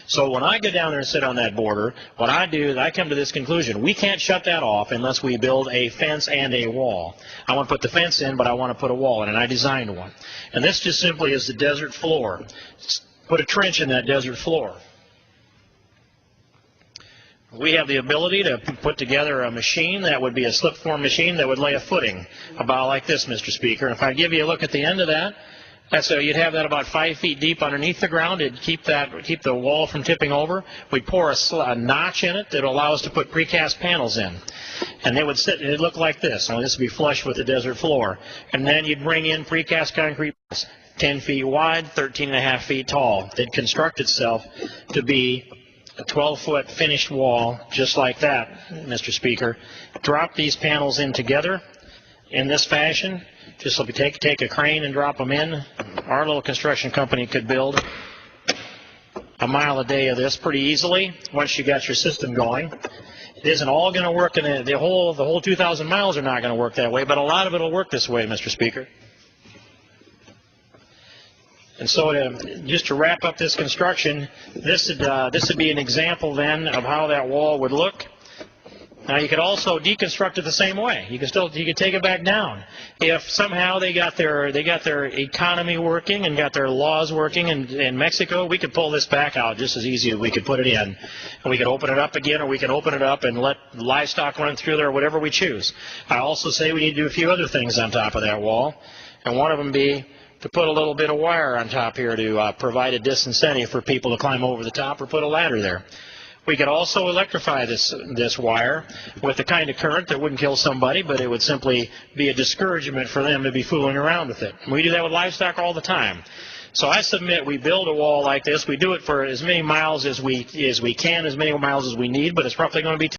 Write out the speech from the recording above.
So when I go down there and sit on that border, what I do is I come to this conclusion. We can't shut that off unless we build a fence and a wall. I want to put the fence in, but I want to put a wall in, and I designed one. And this just simply is the desert floor. Put a trench in that desert floor. We have the ability to put together a machine that would be a slip-form machine that would lay a footing about like this, Mr. Speaker. And if I give you a look at the end of that, you'd have that about 5 feet deep underneath the ground. It'd keep the wall from tipping over. We'd pour a notch in it that would allow us to put precast panels in. And they would sit, and it'd look like this. Now, this would be flush with the desert floor. And then you'd bring in precast concrete 10 feet wide, 13.5 feet tall. It'd construct itself to be a 12-foot finished wall, just like that, Mr. Speaker. Drop these panels in together in this fashion. Just like take a crane and drop them in. Our little construction company could build a mile a day of this pretty easily once you got your system going. It isn't all going to work, and the whole 2,000 miles are not going to work that way, but a lot of it will work this way, Mr. Speaker. And so just to wrap up this construction, this would be an example then of how that wall would look. Now you could also deconstruct it the same way. You could take it back down. If somehow they got their economy working and got their laws working in Mexico, we could pull this back out just as easy as we could put it in. And we could open it up again, or we can open it up and let livestock run through there, whatever we choose. I also say we need to do a few other things on top of that wall, and one of them be to put a little bit of wire on top here to provide a disincentive for people to climb over the top, or put a ladder there. We could also electrify this wire with the kind of current that wouldn't kill somebody, but it would simply be a discouragement for them to be fooling around with it. We do that with livestock all the time. So I submit we build a wall like this. We do it for as many miles as we can, as many miles as we need, but it's probably going to be